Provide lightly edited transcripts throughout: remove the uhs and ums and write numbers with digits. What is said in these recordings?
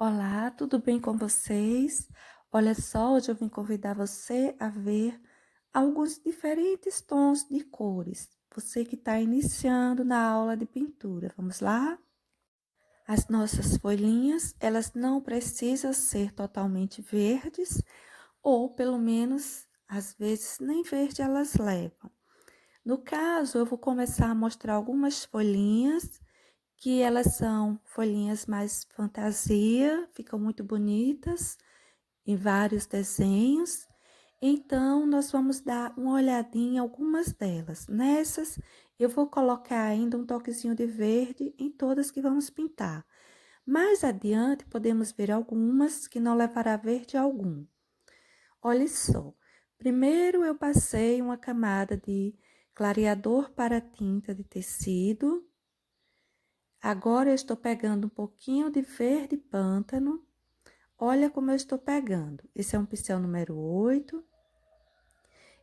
Olá, tudo bem com vocês? Olha só, hoje eu vim convidar você a ver alguns diferentes tons de cores. Você que está iniciando na aula de pintura, vamos lá? As nossas folhinhas, elas não precisam ser totalmente verdes, ou pelo menos, às vezes, nem verde elas levam. No caso, eu vou começar a mostrar algumas folhinhas que elas são folhinhas mais fantasia, ficam muito bonitas, em vários desenhos. Então, nós vamos dar uma olhadinha em algumas delas. Nessas, eu vou colocar ainda um toquezinho de verde em todas que vamos pintar. Mais adiante, podemos ver algumas que não levará verde algum. Olha só, primeiro eu passei uma camada de clareador para tinta de tecido. Agora eu estou pegando um pouquinho de verde pântano. Olha como eu estou pegando. Esse é um pincel número 8.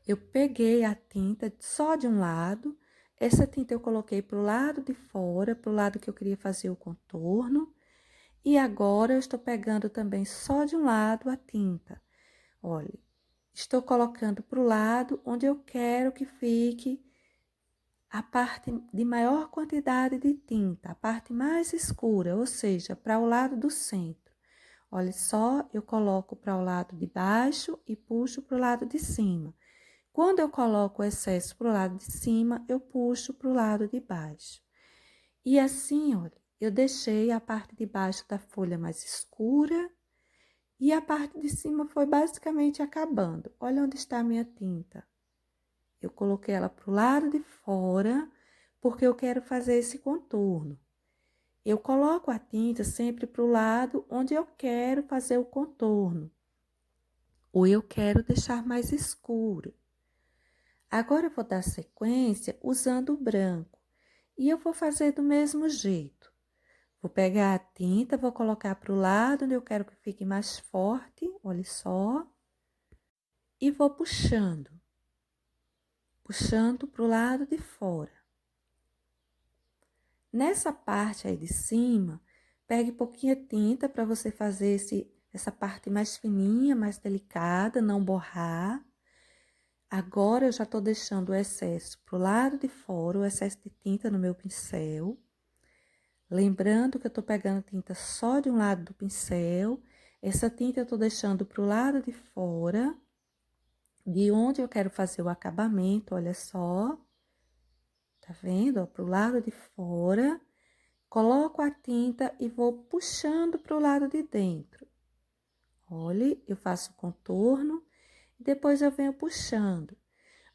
Eu peguei a tinta só de um lado. Essa tinta eu coloquei para o lado de fora, para o lado que eu queria fazer o contorno. E agora eu estou pegando também só de um lado a tinta. Olha, estou colocando para o lado onde eu quero que fique a parte de maior quantidade de tinta, a parte mais escura, ou seja, para o lado do centro. Olha só, eu coloco para o lado de baixo e puxo para o lado de cima. Quando eu coloco o excesso para o lado de cima, eu puxo para o lado de baixo. E assim, olha, eu deixei a parte de baixo da folha mais escura e a parte de cima foi basicamente acabando. Olha onde está a minha tinta. Eu coloquei ela para o lado de fora, porque eu quero fazer esse contorno. Eu coloco a tinta sempre para o lado onde eu quero fazer o contorno, ou eu quero deixar mais escuro. Agora eu vou dar sequência usando o branco, e eu vou fazer do mesmo jeito. Vou pegar a tinta, vou colocar para o lado onde eu quero que fique mais forte, olha só, e vou puxando para o lado de fora. Nessa parte aí de cima, pegue pouquinha tinta para você fazer essa parte mais fininha, mais delicada, não borrar. Agora eu já estou deixando o excesso para o lado de fora, o excesso de tinta no meu pincel. Lembrando que eu estou pegando tinta só de um lado do pincel. Essa tinta eu estou deixando para o lado de fora, de onde eu quero fazer o acabamento, olha só. Tá vendo? Para o lado de fora. Coloco a tinta e vou puxando para o lado de dentro. Olhe, eu faço o contorno e depois eu venho puxando.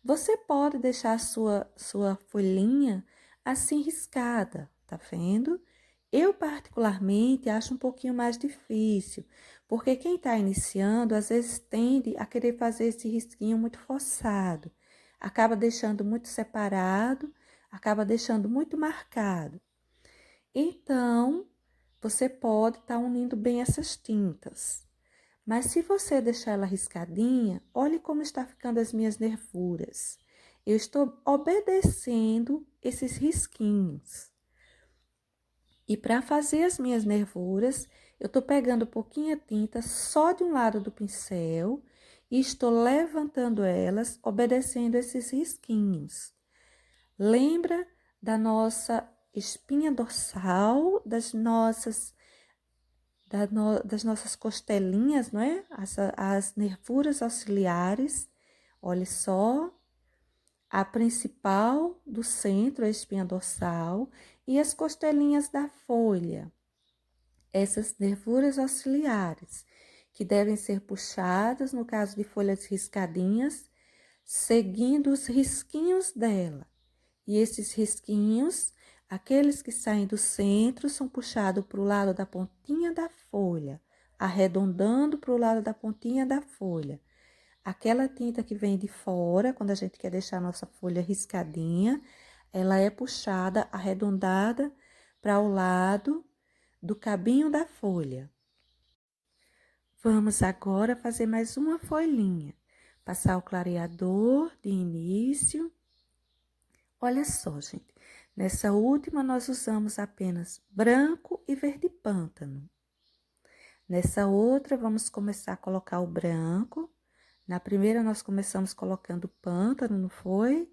Você pode deixar a sua folhinha assim riscada, tá vendo? Eu particularmente acho um pouquinho mais difícil, porque quem está iniciando às vezes tende a querer fazer esse risquinho muito forçado. Acaba deixando muito separado, acaba deixando muito marcado. Então, você pode estar unindo bem essas tintas. Mas se você deixar ela riscadinha, olhe como está ficando as minhas nervuras. Eu estou obedecendo esses risquinhos. E para fazer as minhas nervuras, eu estou pegando pouquinha tinta só de um lado do pincel e estou levantando elas, obedecendo esses risquinhos. Lembra da nossa espinha dorsal, das nossas costelinhas, não é? As nervuras auxiliares. Olha só, a principal do centro, a espinha dorsal, e as costelinhas da folha. Essas nervuras auxiliares, que devem ser puxadas, no caso de folhas riscadinhas, seguindo os risquinhos dela. E esses risquinhos, aqueles que saem do centro, são puxados para o lado da pontinha da folha, arredondando para o lado da pontinha da folha. Aquela tinta que vem de fora, quando a gente quer deixar a nossa folha riscadinha, ela é puxada, arredondada para o lado do cabinho da folha. Vamos agora fazer mais uma folhinha. Passar o clareador de início. Olha só, gente, nessa última nós usamos apenas branco e verde pântano. Nessa outra, vamos começar a colocar o branco. Na primeira, nós começamos colocando pântano, não foi?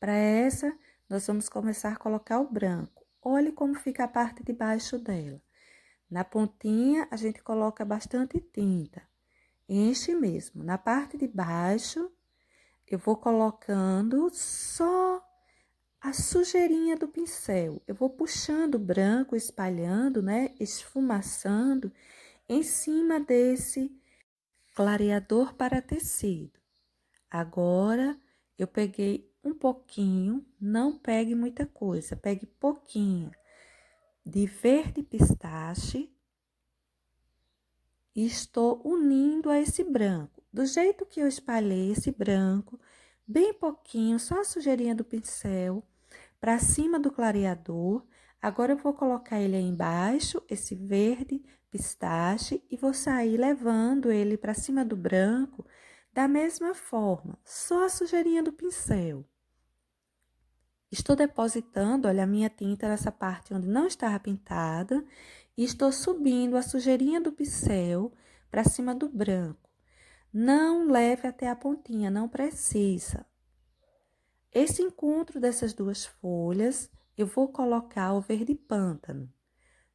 Para essa, nós vamos começar a colocar o branco. Olhe como fica a parte de baixo dela. Na pontinha, a gente coloca bastante tinta. Enche mesmo. Na parte de baixo, eu vou colocando só a sujeirinha do pincel. Eu vou puxando o branco, espalhando, né? Esfumaçando em cima desse clareador para tecido. Agora, eu peguei um pouquinho, não pegue muita coisa, pegue pouquinho de verde pistache e estou unindo a esse branco. Do jeito que eu espalhei esse branco, bem pouquinho, só a sujeirinha do pincel, para cima do clareador. Agora eu vou colocar ele aí embaixo, esse verde pistache, e vou sair levando ele para cima do branco da mesma forma, só a sujeirinha do pincel. Estou depositando, olha, a minha tinta nessa parte onde não estava pintada e estou subindo a sujeirinha do pincel para cima do branco. Não leve até a pontinha, não precisa. Esse encontro dessas duas folhas, eu vou colocar o verde pântano.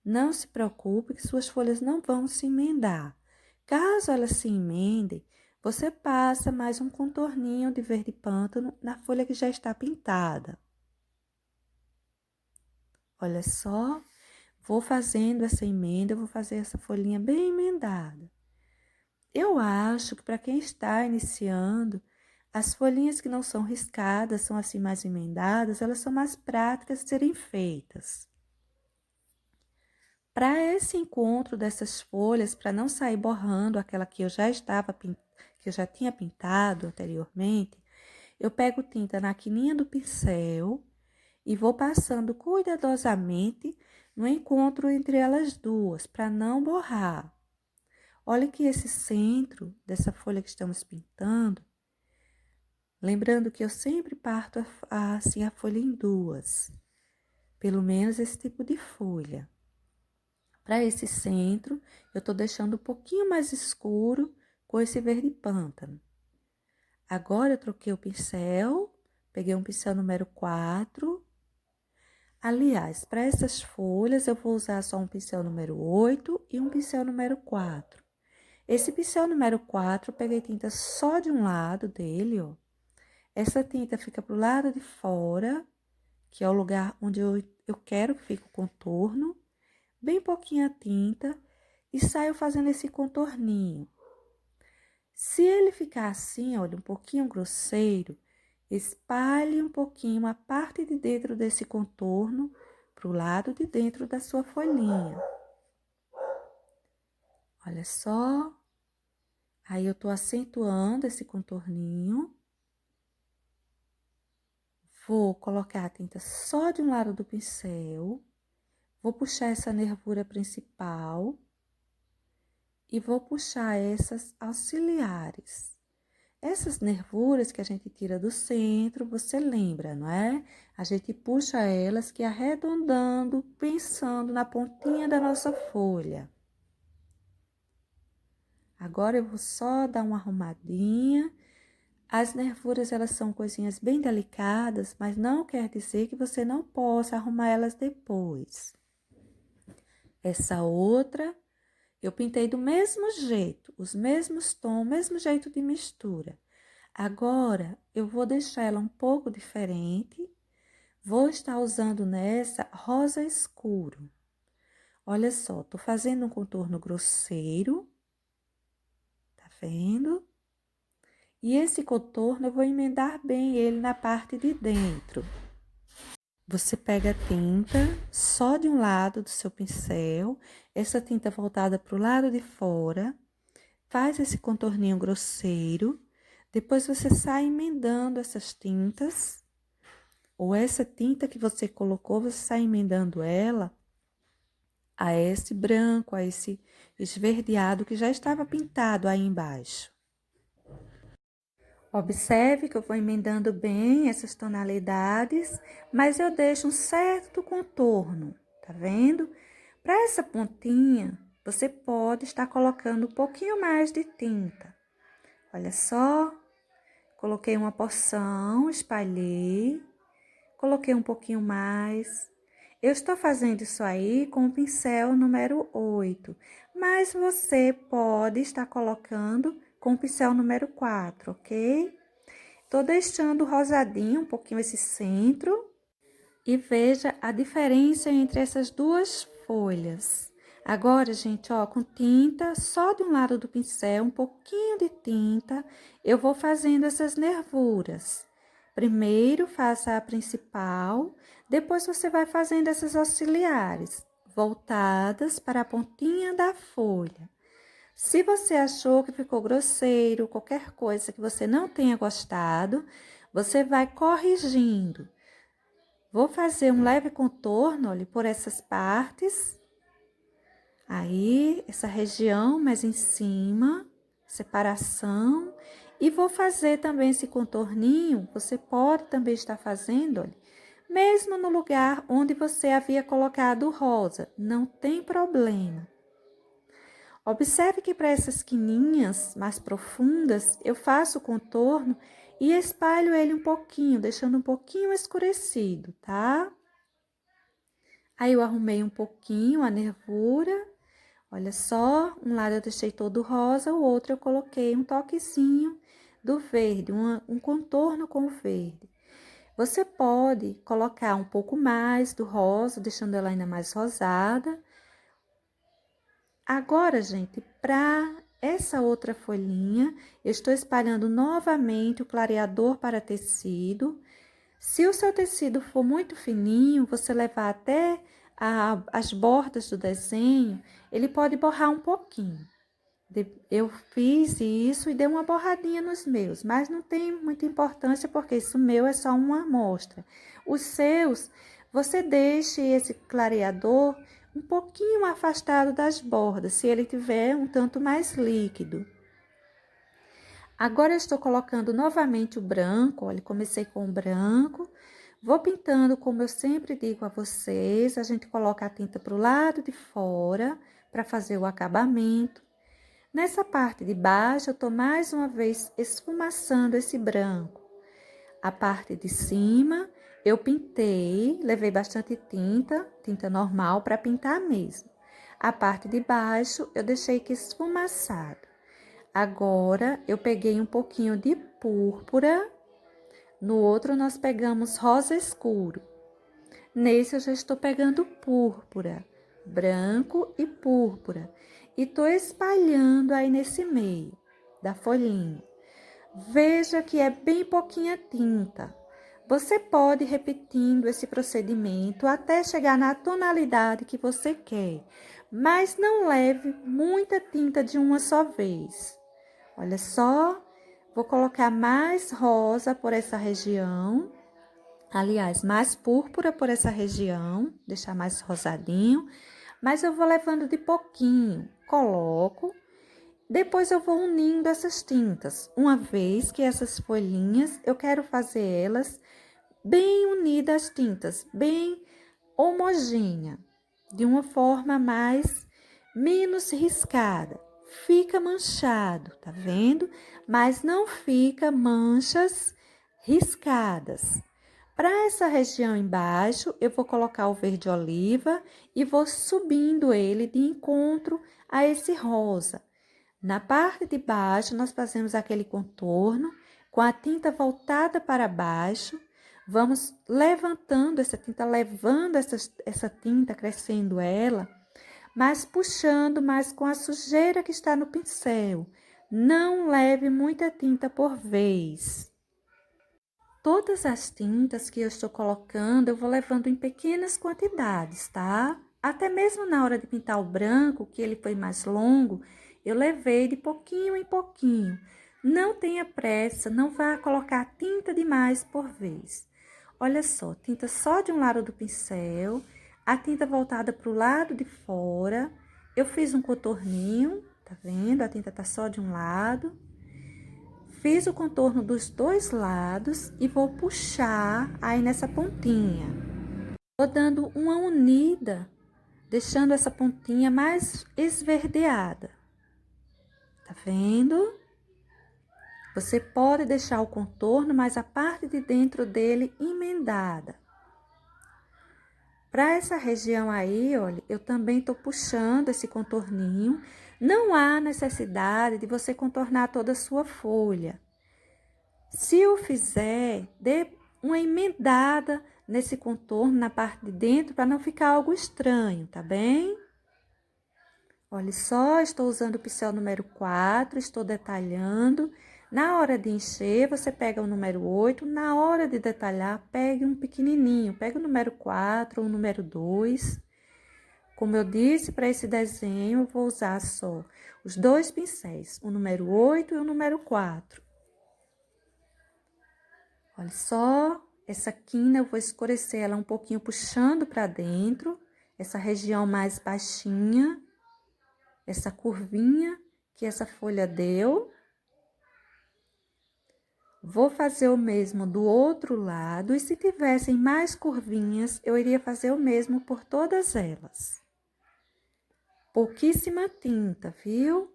Não se preocupe que suas folhas não vão se emendar. Caso elas se emendem, você passa mais um contorninho de verde pântano na folha que já está pintada. Olha só, vou fazendo essa emenda, vou fazer essa folhinha bem emendada. Eu acho que para quem está iniciando, as folhinhas que não são riscadas, são assim mais emendadas, elas são mais práticas de serem feitas. Para esse encontro dessas folhas, para não sair borrando aquela que eu já tinha pintado anteriormente, eu pego tinta na quininha do pincel e vou passando cuidadosamente no encontro entre elas duas, para não borrar. Olha que esse centro dessa folha que estamos pintando, lembrando que eu sempre parto assim a folha em duas, pelo menos esse tipo de folha. Para esse centro, eu tô deixando um pouquinho mais escuro com esse verde pântano. Agora eu troquei o pincel, peguei um pincel número 4. Aliás, para essas folhas eu vou usar só um pincel número 8 e um pincel número 4. Esse pincel número 4, eu peguei tinta só de um lado dele, ó. Essa tinta fica pro lado de fora, que é o lugar onde eu quero que fique o contorno. Bem pouquinha tinta e saio fazendo esse contorninho. Se ele ficar assim, olha, um pouquinho grosseiro, espalhe um pouquinho a parte de dentro desse contorno pro lado de dentro da sua folhinha. Olha só. Aí eu tô acentuando esse contorninho. Vou colocar a tinta só de um lado do pincel. Vou puxar essa nervura principal e vou puxar essas auxiliares. Essas nervuras que a gente tira do centro, você lembra, não é? A gente puxa elas que arredondando, pensando na pontinha da nossa folha. Agora eu vou só dar uma arrumadinha. As nervuras, elas são coisinhas bem delicadas, mas não quer dizer que você não possa arrumar elas depois. Essa outra, eu pintei do mesmo jeito, os mesmos tons, mesmo jeito de mistura. Agora, eu vou deixar ela um pouco diferente. Vou estar usando nessa rosa escuro. Olha só, tô fazendo um contorno grosseiro. Tá vendo? E esse contorno eu vou emendar bem ele na parte de dentro. Você pega a tinta só de um lado do seu pincel, essa tinta voltada para o lado de fora, faz esse contorninho grosseiro, depois você sai emendando essas tintas, ou essa tinta que você colocou, você sai emendando ela a esse branco, a esse esverdeado que já estava pintado aí embaixo. Observe que eu vou emendando bem essas tonalidades, mas eu deixo um certo contorno, tá vendo? Para essa pontinha, você pode estar colocando um pouquinho mais de tinta. Olha só, coloquei uma porção, espalhei, coloquei um pouquinho mais. Eu estou fazendo isso aí com o pincel número 8, mas você pode estar colocando com o pincel número 4, ok? Tô deixando rosadinho um pouquinho esse centro e veja a diferença entre essas duas folhas. Agora, gente, ó, com tinta, só de um lado do pincel, um pouquinho de tinta, eu vou fazendo essas nervuras. Primeiro, faça a principal, depois você vai fazendo essas auxiliares, voltadas para a pontinha da folha. Se você achou que ficou grosseiro, qualquer coisa que você não tenha gostado, você vai corrigindo. Vou fazer um leve contorno, olha, por essas partes. Aí, essa região mais em cima, separação. E vou fazer também esse contorninho, você pode também estar fazendo, olha, mesmo no lugar onde você havia colocado o rosa, não tem problema. Observe que para essas quininhas mais profundas, eu faço o contorno e espalho ele um pouquinho, deixando um pouquinho escurecido, tá? Aí eu arrumei um pouquinho a nervura. Olha só, um lado eu deixei todo rosa, o outro eu coloquei um toquezinho do verde, um contorno com o verde. Você pode colocar um pouco mais do rosa, deixando ela ainda mais rosada. Agora, gente, para essa outra folhinha, eu estou espalhando novamente o clareador para tecido. Se o seu tecido for muito fininho, você levar até as bordas do desenho, ele pode borrar um pouquinho. Eu fiz isso e dei uma borradinha nos meus, mas não tem muita importância porque isso meu é só uma amostra. Os seus, você deixe esse clareador um pouquinho afastado das bordas, se ele tiver um tanto mais líquido. Agora eu estou colocando novamente o branco, olha, comecei com o branco. Vou pintando, como eu sempre digo a vocês, a gente coloca a tinta para o lado de fora para fazer o acabamento. Nessa parte de baixo, eu estou mais uma vez esfumaçando esse branco. A parte de cima, eu pintei, levei bastante tinta, tinta normal para pintar mesmo. A parte de baixo, eu deixei que esfumaçado. Agora, eu peguei um pouquinho de púrpura. No outro, nós pegamos rosa escuro. Nesse, eu já estou pegando púrpura, branco e púrpura. E tô espalhando aí nesse meio da folhinha. Veja que é bem pouquinha tinta. Você pode ir repetindo esse procedimento até chegar na tonalidade que você quer, mas não leve muita tinta de uma só vez. Olha só, vou colocar mais rosa por essa região. Aliás, mais púrpura por essa região, deixar mais rosadinho. Mas eu vou levando de pouquinho, coloco, depois eu vou unindo essas tintas. Uma vez que essas folhinhas, eu quero fazer elas bem unidas as tintas, bem homogênea, de uma forma menos riscada. Fica manchado, tá vendo? Mas não fica manchas riscadas. Para essa região embaixo, eu vou colocar o verde oliva e vou subindo ele de encontro a esse rosa. Na parte de baixo, nós fazemos aquele contorno com a tinta voltada para baixo. Vamos levantando essa tinta, levando essa tinta, crescendo ela, mas puxando mais com a sujeira que está no pincel. Não leve muita tinta por vez. Todas as tintas que eu estou colocando, eu vou levando em pequenas quantidades, tá? Até mesmo na hora de pintar o branco, que ele foi mais longo, eu levei de pouquinho em pouquinho. Não tenha pressa, não vá colocar tinta demais por vez. Olha só, tinta só de um lado do pincel, a tinta voltada para o lado de fora. Eu fiz um contorninho, tá vendo? A tinta tá só de um lado. Fiz o contorno dos dois lados e vou puxar aí nessa pontinha. Vou dando uma unida deixando essa pontinha mais esverdeada. Tá vendo? Você pode deixar o contorno, mas a parte de dentro dele emendada. Para essa região aí, olha, eu também tô puxando esse contorninho. Não há necessidade de você contornar toda a sua folha. Se o fizer, dê uma emendada nesse contorno na parte de dentro para não ficar algo estranho, tá bem? Olha só, estou usando o pincel número 4, estou detalhando. Na hora de encher, você pega o número 8. Na hora de detalhar, pegue um pequenininho. Pega o número 4 ou o número 2. Como eu disse, para esse desenho, eu vou usar só os dois pincéis, o número 8 e o número 4. Olha só, essa quina eu vou escurecer ela um pouquinho, puxando para dentro. Essa região mais baixinha. Essa curvinha que essa folha deu. Vou fazer o mesmo do outro lado, e se tivessem mais curvinhas, eu iria fazer o mesmo por todas elas. Pouquíssima tinta, viu?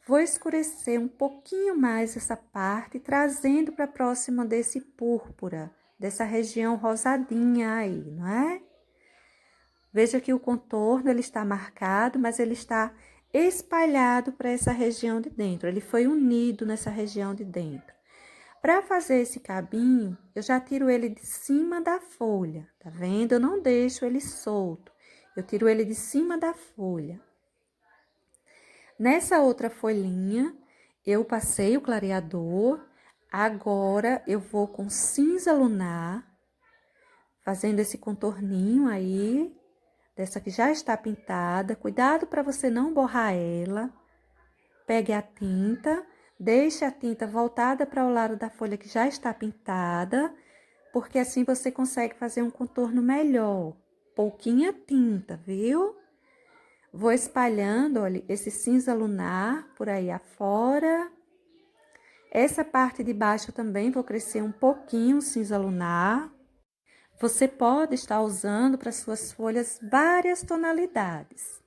Vou escurecer um pouquinho mais essa parte, trazendo para próxima desse púrpura, dessa região rosadinha aí, não é? Veja que o contorno, ele está marcado, mas ele está espalhado para essa região de dentro. Ele foi unido nessa região de dentro. Para fazer esse cabinho, eu já tiro ele de cima da folha, tá vendo? Eu não deixo ele solto. Eu tiro ele de cima da folha. Nessa outra folhinha, eu passei o clareador. Agora, eu vou com cinza lunar, fazendo esse contorninho aí, dessa que já está pintada. Cuidado para você não borrar ela. Pegue a tinta, deixe a tinta voltada para o lado da folha que já está pintada, porque assim você consegue fazer um contorno melhor. Pouquinha tinta, viu? Vou espalhando, olha, esse cinza lunar por aí afora. Essa parte de baixo também vou crescer um pouquinho o cinza lunar. Você pode estar usando para suas folhas várias tonalidades.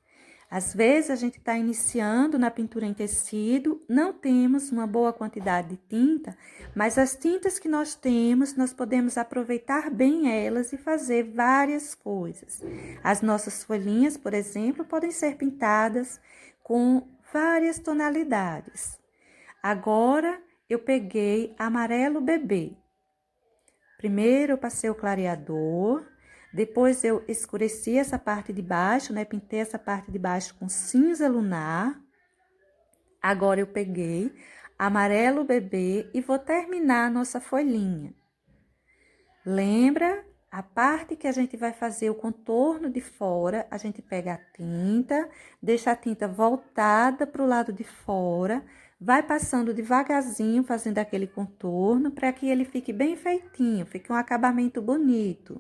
Às vezes, a gente está iniciando na pintura em tecido, não temos uma boa quantidade de tinta, mas as tintas que nós temos, nós podemos aproveitar bem elas e fazer várias coisas. As nossas folhinhas, por exemplo, podem ser pintadas com várias tonalidades. Agora, eu peguei amarelo bebê. Primeiro, eu passei o clareador. Depois, eu escureci essa parte de baixo, né? Pintei essa parte de baixo com cinza lunar. Agora, eu peguei amarelo bebê e vou terminar a nossa folhinha. Lembra? A parte que a gente vai fazer o contorno de fora, a gente pega a tinta, deixa a tinta voltada para o lado de fora, vai passando devagarzinho, fazendo aquele contorno, para que ele fique bem feitinho, fique um acabamento bonito.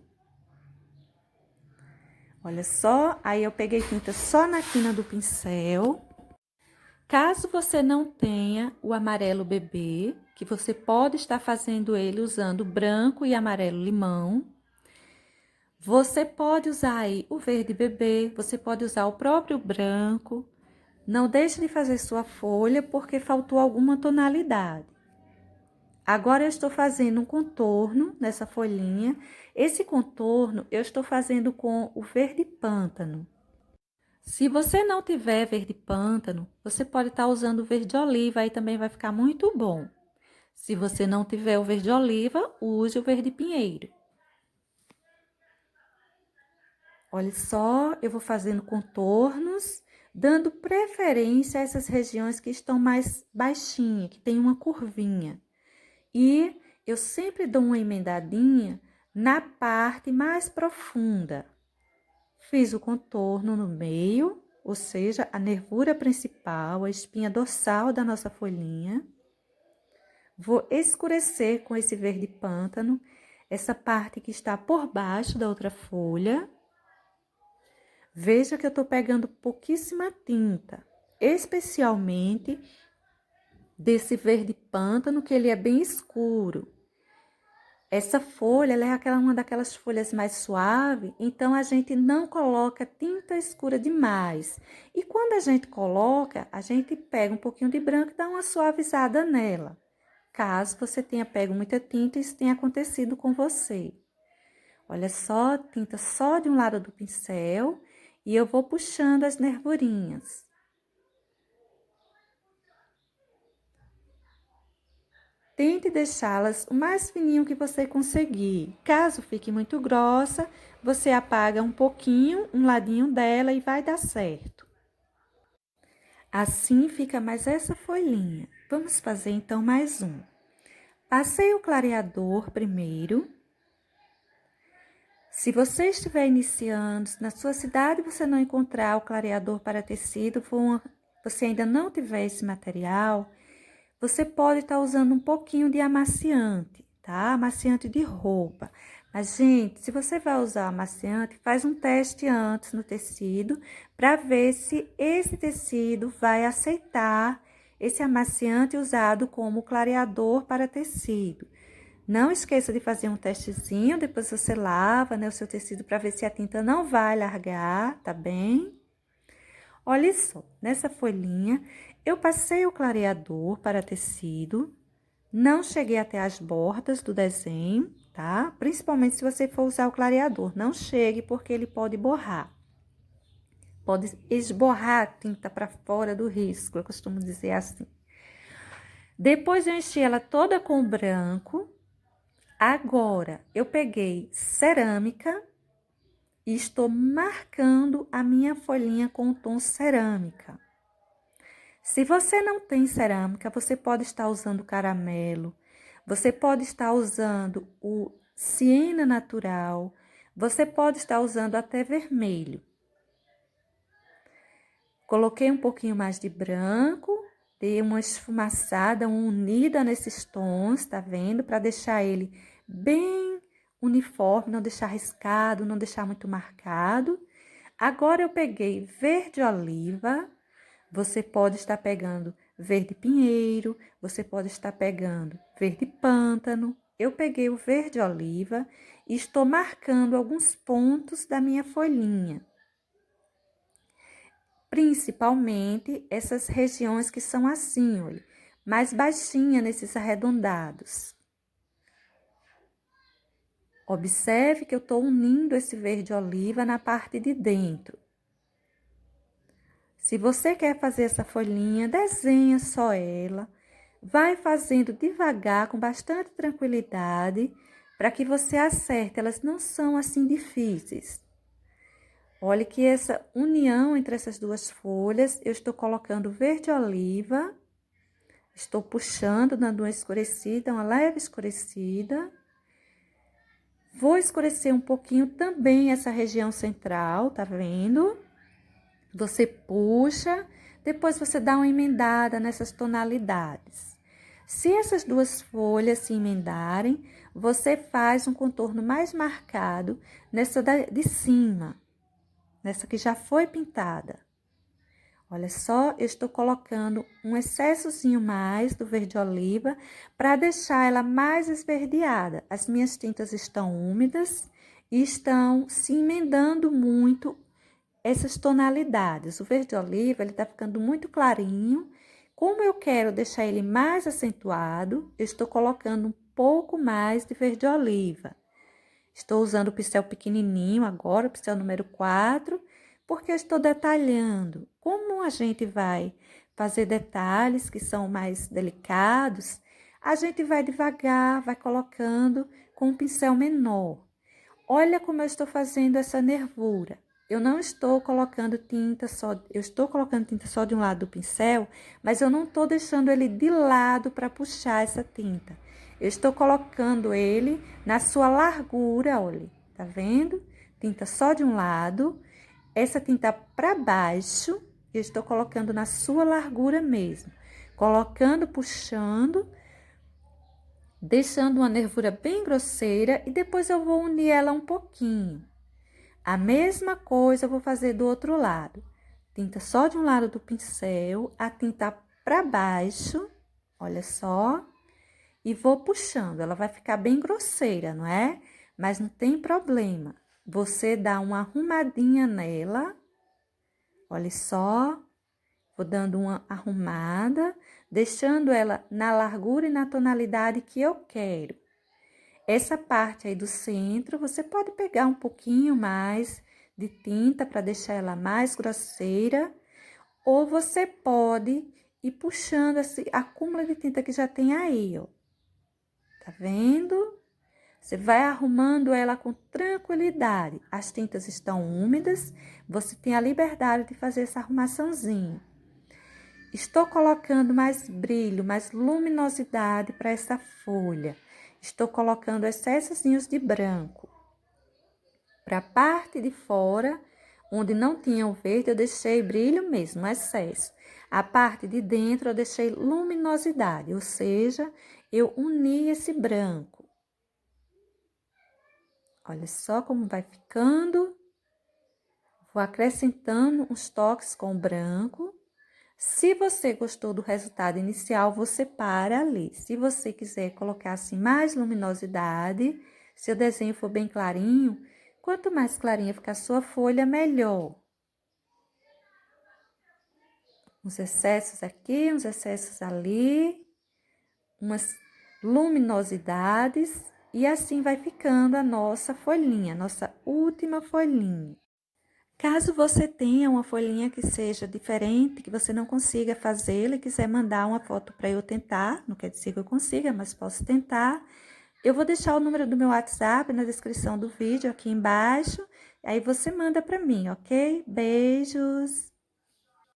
Olha só, aí eu peguei tinta só na quina do pincel. Caso você não tenha o amarelo bebê, que você pode estar fazendo ele usando branco e amarelo limão, você pode usar aí o verde bebê, você pode usar o próprio branco. Não deixe de fazer sua folha porque faltou alguma tonalidade. Agora eu estou fazendo um contorno nessa folhinha. Esse contorno eu estou fazendo com o verde pântano. Se você não tiver verde pântano, você pode estar usando o verde oliva, aí também vai ficar muito bom. Se você não tiver o verde oliva, use o verde pinheiro. Olha só, eu vou fazendo contornos, dando preferência a essas regiões que estão mais baixinhas, que tem uma curvinha. E eu sempre dou uma emendadinha na parte mais profunda. Fiz o contorno no meio, ou seja, a nervura principal, a espinha dorsal da nossa folhinha. Vou escurecer com esse verde pântano essa parte que está por baixo da outra folha. Veja que eu tô pegando pouquíssima tinta, especialmente desse verde pântano, que ele é bem escuro. Essa folha, ela é uma daquelas folhas mais suave, então a gente não coloca tinta escura demais. E quando a gente coloca, a gente pega um pouquinho de branco e dá uma suavizada nela. Caso você tenha pego muita tinta, isso tenha acontecido com você. Olha só, tinta só de um lado do pincel e eu vou puxando as nervurinhas. Tente deixá-las o mais fininho que você conseguir. Caso fique muito grossa, você apaga um pouquinho, um ladinho dela e vai dar certo. Assim fica mais essa folhinha. Vamos fazer então mais um. Passei o clareador primeiro. Se você estiver iniciando, na sua cidade você não encontrar o clareador para tecido, você ainda não tiver esse material, você pode estar usando um pouquinho de amaciante, tá? Amaciante de roupa. Mas, gente, se você vai usar amaciante, faz um teste antes no tecido para ver se esse tecido vai aceitar esse amaciante usado como clareador para tecido. Não esqueça de fazer um testezinho, depois você lava, né, o seu tecido para ver se a tinta não vai largar, tá bem? Olha só, nessa folhinha eu passei o clareador para tecido, não cheguei até as bordas do desenho, tá? Principalmente se você for usar o clareador, não chegue porque ele pode borrar. Pode esborrar a tinta para fora do risco, eu costumo dizer assim. Depois eu enchi ela toda com branco. Agora, eu peguei cerâmica e estou marcando a minha folhinha com o tom cerâmica. Se você não tem cerâmica, você pode estar usando caramelo, você pode estar usando o siena natural, você pode estar usando até vermelho. Coloquei um pouquinho mais de branco, dei uma esfumaçada, uma unida nesses tons, tá vendo? Para deixar ele bem uniforme, não deixar riscado, não deixar muito marcado. Agora eu peguei verde oliva, você pode estar pegando verde pinheiro, você pode estar pegando verde pântano. Eu peguei o verde oliva e estou marcando alguns pontos da minha folhinha. Principalmente essas regiões que são assim, olha, mais baixinha nesses arredondados. Observe que eu estou unindo esse verde oliva na parte de dentro. Se você quer fazer essa folhinha, desenha só ela. Vai fazendo devagar, com bastante tranquilidade, para que você acerte. Elas não são assim difíceis. Olhe que essa união entre essas duas folhas, eu estou colocando verde oliva. Estou puxando, dando uma escurecida, uma leve escurecida. Vou escurecer um pouquinho também essa região central, tá vendo? Você puxa, depois você dá uma emendada nessas tonalidades. Se essas duas folhas se emendarem, você faz um contorno mais marcado nessa de cima, nessa que já foi pintada. Olha só, eu estou colocando um excessozinho mais do verde oliva para deixar ela mais esverdeada. As minhas tintas estão úmidas e estão se emendando muito essas tonalidades. O verde oliva, ele tá ficando muito clarinho. Como eu quero deixar ele mais acentuado, eu estou colocando um pouco mais de verde oliva. Estou usando o pincel pequenininho agora, o pincel número 4, porque eu estou detalhando. Como a gente vai fazer detalhes que são mais delicados, a gente vai devagar, vai colocando com um pincel menor. Olha como eu estou fazendo essa nervura. Eu não estou colocando tinta só, eu estou colocando tinta só de um lado do pincel, mas eu não estou deixando ele de lado para puxar essa tinta. Eu estou colocando ele na sua largura, olha, tá vendo? Tinta só de um lado, essa tinta para baixo, eu estou colocando na sua largura mesmo. Colocando, puxando, deixando uma nervura bem grosseira e depois eu vou unir ela um pouquinho. A mesma coisa eu vou fazer do outro lado. Tinta só de um lado do pincel, a tinta para baixo, olha só. e vou puxando. Ela vai ficar bem grosseira, não é? Mas não tem problema. Você dá uma arrumadinha nela. Olha só, vou dando uma arrumada, deixando ela na largura e na tonalidade que eu quero. Essa parte aí do centro, você pode pegar um pouquinho mais de tinta para deixar ela mais grosseira, ou você pode ir puxando esse acúmulo de tinta que já tem aí, ó. Tá vendo? Você vai arrumando ela com tranquilidade. As tintas estão úmidas, você tem a liberdade de fazer essa arrumaçãozinha. Estou colocando mais brilho, mais luminosidade para essa folha. Estou colocando excessozinhos de branco. Para a parte de fora, onde não tinha o verde, eu deixei brilho mesmo, excesso. A parte de dentro, eu deixei luminosidade, ou seja, eu uni esse branco. Olha só como vai ficando. Vou acrescentando uns toques com o branco. Se você gostou do resultado inicial, você para ali. Se você quiser colocar assim mais luminosidade, se o desenho for bem clarinho, quanto mais clarinha ficar a sua folha, melhor. Uns excessos aqui, uns excessos ali, umas luminosidades, e assim vai ficando a nossa folhinha, nossa última folhinha. Caso você tenha uma folhinha que seja diferente, que você não consiga fazê-la e quiser mandar uma foto para eu tentar, não quer dizer que eu consiga, mas posso tentar, eu vou deixar o número do meu WhatsApp na descrição do vídeo aqui embaixo, aí você manda para mim, ok? Beijos!